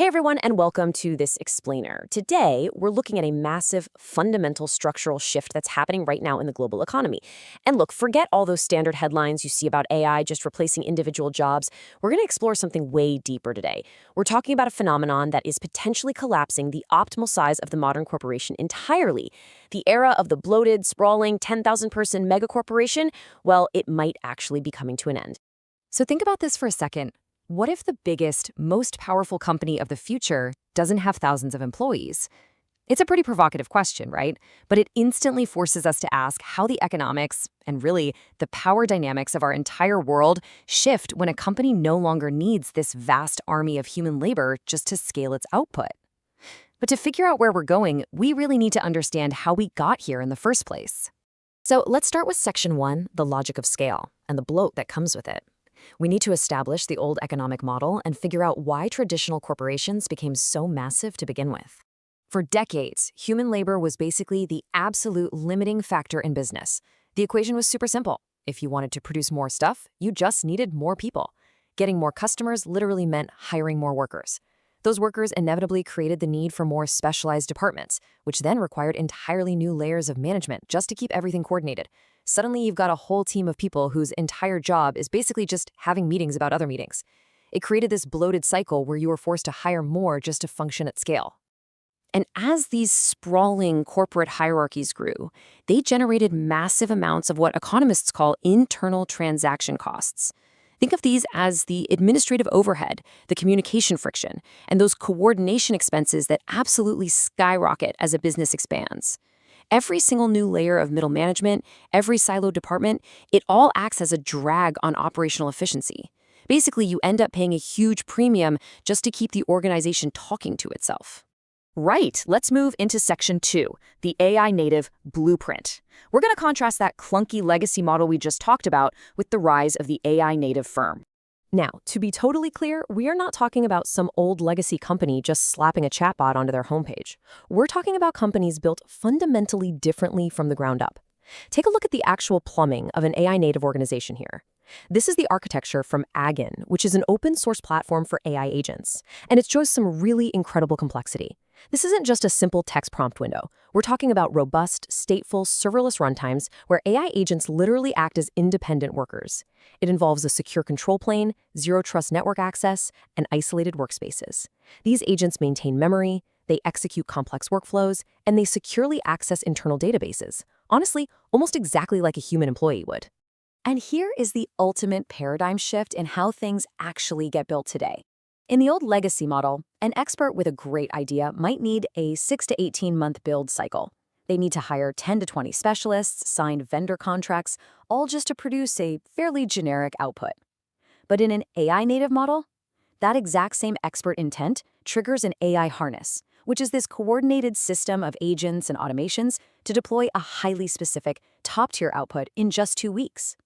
Hey everyone, and welcome to this explainer. Today, we're looking at a massive, fundamental structural shift that's happening right now in the global economy. And look, forget all those standard headlines you see about AI just replacing individual jobs. We're going to explore something way deeper today. We're talking about a phenomenon that is potentially collapsing the optimal size of the modern corporation entirely. The era of the bloated, sprawling, 10,000-person megacorporation, well, it might actually be coming to an end. So think about this for a second. What if the biggest, most powerful company of the future doesn't have thousands of employees? It's a pretty provocative question, right? But it instantly forces us to ask how the economics, and really the power dynamics of our entire world, shift when a company no longer needs this vast army of human labor just to scale its output. But to figure out where we're going, we really need to understand how we got here in the first place. So let's start with Section 1, the logic of scale, and the bloat that comes with it. We need to establish the old economic model and figure out why traditional corporations became so massive to begin with. For decades, human labor was basically the absolute limiting factor in business. The equation was super simple. If you wanted to produce more stuff, you just needed more people. Getting more customers literally meant hiring more workers. Those workers inevitably created the need for more specialized departments, which then required entirely new layers of management just to keep everything coordinated. Suddenly, you've got a whole team of people whose entire job is basically just having meetings about other meetings. It created this bloated cycle where you were forced to hire more just to function at scale. And as these sprawling corporate hierarchies grew, they generated massive amounts of what economists call internal transaction costs. Think of these as the administrative overhead, the communication friction, and those coordination expenses that absolutely skyrocket as a business expands. Every single new layer of middle management, every siloed department, it all acts as a drag on operational efficiency. Basically, you end up paying a huge premium just to keep the organization talking to itself. Right, let's move into Section 2, the AI native blueprint. We're going to contrast that clunky legacy model we just talked about with the rise of the AI native firm. Now, to be totally clear, we are not talking about some old legacy company just slapping a chatbot onto their homepage. We're talking about companies built fundamentally differently from the ground up. Take a look at the actual plumbing of an AI native organization here. This is the architecture from Agin, which is an open source platform for AI agents, and it shows some really incredible complexity. This isn't just a simple text prompt window. We're talking about robust, stateful, serverless runtimes where AI agents literally act as independent workers. It involves a secure control plane, zero-trust network access, and isolated workspaces. These agents maintain memory, they execute complex workflows, and they securely access internal databases. Honestly, almost exactly like a human employee would. And here is the ultimate paradigm shift in how things actually get built today. In the old legacy model, an expert with a great idea might need a 6 to 18-month build cycle. They need to hire 10 to 20 specialists, sign vendor contracts, all just to produce a fairly generic output. But in an AI-native model, that exact same expert intent triggers an AI harness, which is this coordinated system of agents and automations to deploy a highly specific, top-tier output in just 2 weeks.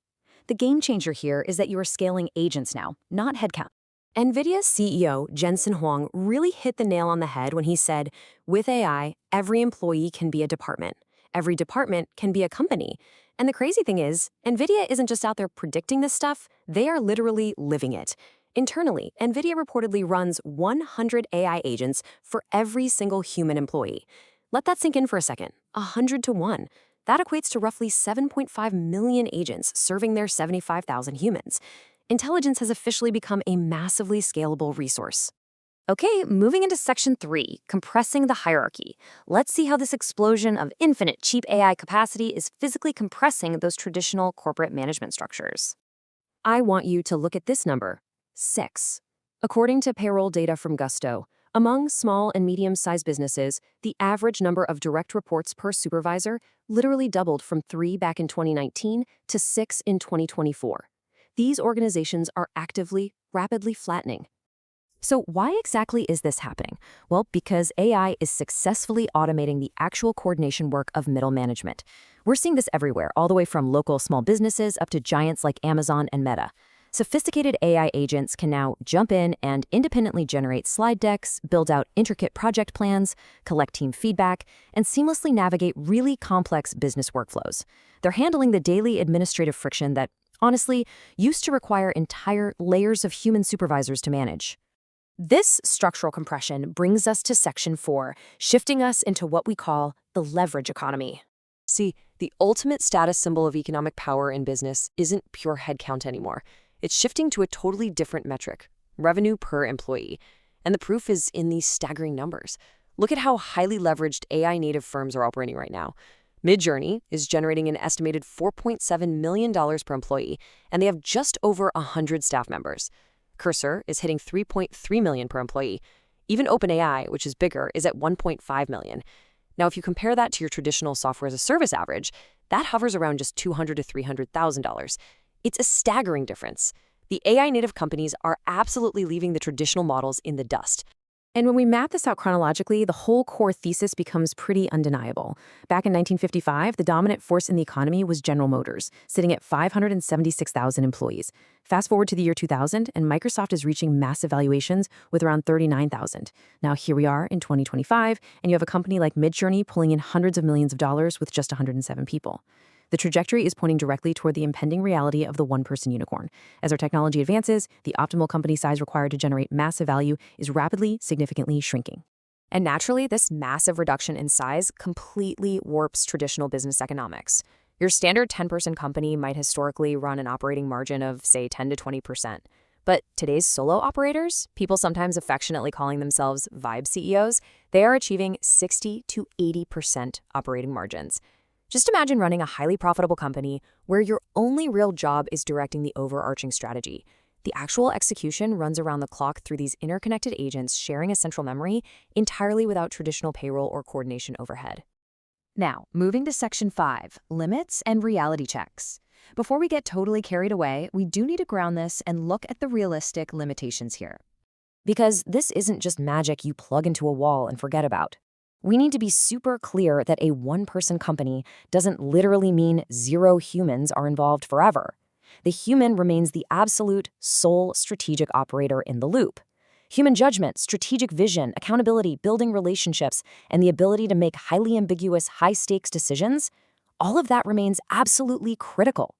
The game changer here is that you are scaling agents now, not headcount. NVIDIA's CEO, Jensen Huang, really hit the nail on the head when he said, with AI, every employee can be a department. Every department can be a company. And the crazy thing is, NVIDIA isn't just out there predicting this stuff, they are literally living it. Internally, NVIDIA reportedly runs 100 AI agents for every single human employee. Let that sink in for a second. 100 to 1. That equates to roughly 7.5 million agents serving their 75,000 humans. Intelligence has officially become a massively scalable resource. Okay, moving into Section 3, compressing the hierarchy. Let's see how this explosion of infinite cheap AI capacity is physically compressing those traditional corporate management structures. I want you to look at this number, 6. According to payroll data from Gusto, among small and medium-sized businesses, the average number of direct reports per supervisor literally doubled from 3 back in 2019 to 6 in 2024. These organizations are actively, rapidly flattening. So why exactly is this happening? Well, because AI is successfully automating the actual coordination work of middle management. We're seeing this everywhere, all the way from local small businesses up to giants like Amazon and Meta. Sophisticated AI agents can now jump in and independently generate slide decks, build out intricate project plans, collect team feedback, and seamlessly navigate really complex business workflows. They're handling the daily administrative friction that, honestly, used to require entire layers of human supervisors to manage. This structural compression brings us to Section 4, shifting us into what we call the leverage economy. See, the ultimate status symbol of economic power in business isn't pure headcount anymore. It's shifting to a totally different metric, revenue per employee. And the proof is in these staggering numbers. Look at how highly leveraged AI-native firms are operating right now. Midjourney is generating an estimated $4.7 million per employee, and they have just over 100 staff members. Cursor is hitting $3.3 million per employee. Even OpenAI, which is bigger, is at $1.5 million. Now, if you compare that to your traditional software as a service average, that hovers around just $200,000 to $300,000. It's a staggering difference. The AI-native companies are absolutely leaving the traditional models in the dust. And when we map this out chronologically, the whole core thesis becomes pretty undeniable. Back in 1955, the dominant force in the economy was General Motors, sitting at 576,000 employees. Fast forward to the year 2000, and Microsoft is reaching massive valuations with around 39,000. Now here we are in 2025, and you have a company like Midjourney pulling in hundreds of millions of dollars with just 107 people. The trajectory is pointing directly toward the impending reality of the one-person unicorn. As our technology advances, the optimal company size required to generate massive value is rapidly, significantly shrinking. And naturally, this massive reduction in size completely warps traditional business economics. Your standard 10-person company might historically run an operating margin of, say, 10 to 20%. But today's solo operators, people sometimes affectionately calling themselves vibe CEOs, they are achieving 60 to 80% operating margins. Just imagine running a highly profitable company where your only real job is directing the overarching strategy. The actual execution runs around the clock through these interconnected agents sharing a central memory entirely without traditional payroll or coordination overhead. Now, moving to Section 5, limits and reality checks. Before we get totally carried away, we do need to ground this and look at the realistic limitations here. Because this isn't just magic you plug into a wall and forget about. We need to be super clear that a one-person company doesn't literally mean zero humans are involved forever. The human remains the absolute sole strategic operator in the loop. Human judgment, strategic vision, accountability, building relationships, and the ability to make highly ambiguous, high-stakes decisions, all of that remains absolutely critical.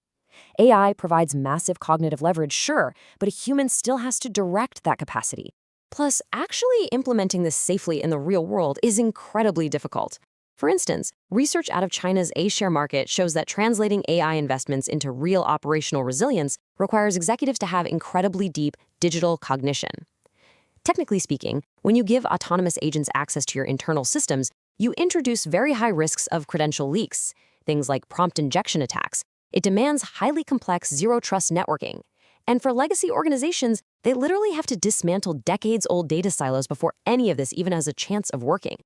AI provides massive cognitive leverage, sure, but a human still has to direct that capacity. Plus, actually implementing this safely in the real world is incredibly difficult. For instance, research out of China's A-share market shows that translating AI investments into real operational resilience requires executives to have incredibly deep digital cognition. Technically speaking, when you give autonomous agents access to your internal systems, you introduce very high risks of credential leaks, things like prompt injection attacks. It demands highly complex zero-trust networking. And for legacy organizations, they literally have to dismantle decades-old data silos before any of this even has a chance of working.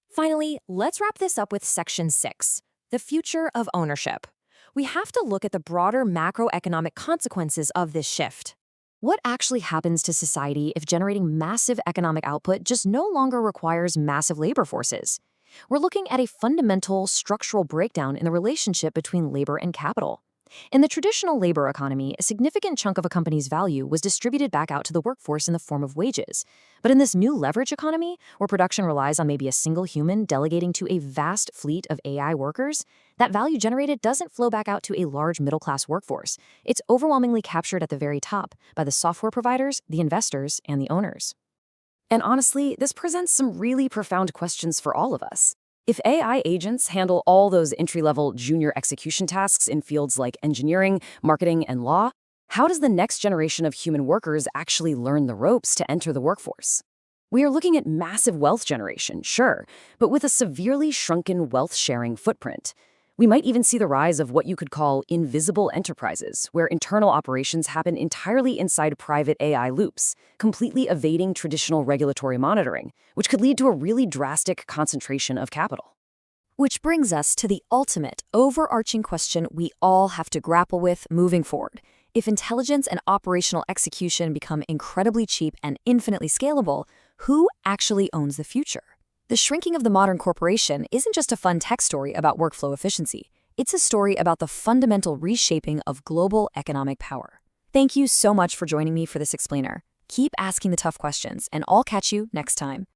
Finally, let's wrap this up with Section 6, the future of ownership. We have to look at the broader macroeconomic consequences of this shift. What actually happens to society if generating massive economic output just no longer requires massive labor forces? We're looking at a fundamental structural breakdown in the relationship between labor and capital. In the traditional labor economy, a significant chunk of a company's value was distributed back out to the workforce in the form of wages. But in this new leverage economy, where production relies on maybe a single human delegating to a vast fleet of AI workers, that value generated doesn't flow back out to a large middle-class workforce. It's overwhelmingly captured at the very top by the software providers, the investors, and the owners. And honestly, this presents some really profound questions for all of us. If AI agents handle all those entry-level junior execution tasks in fields like engineering, marketing, and law, how does the next generation of human workers actually learn the ropes to enter the workforce? We are looking at massive wealth generation, sure, but with a severely shrunken wealth-sharing footprint. We might even see the rise of what you could call invisible enterprises, where internal operations happen entirely inside private AI loops, completely evading traditional regulatory monitoring, which could lead to a really drastic concentration of capital. Which brings us to the ultimate, overarching question we all have to grapple with moving forward. If intelligence and operational execution become incredibly cheap and infinitely scalable, who actually owns the future? The shrinking of the modern corporation isn't just a fun tech story about workflow efficiency. It's a story about the fundamental reshaping of global economic power. Thank you so much for joining me for this explainer. Keep asking the tough questions, and I'll catch you next time.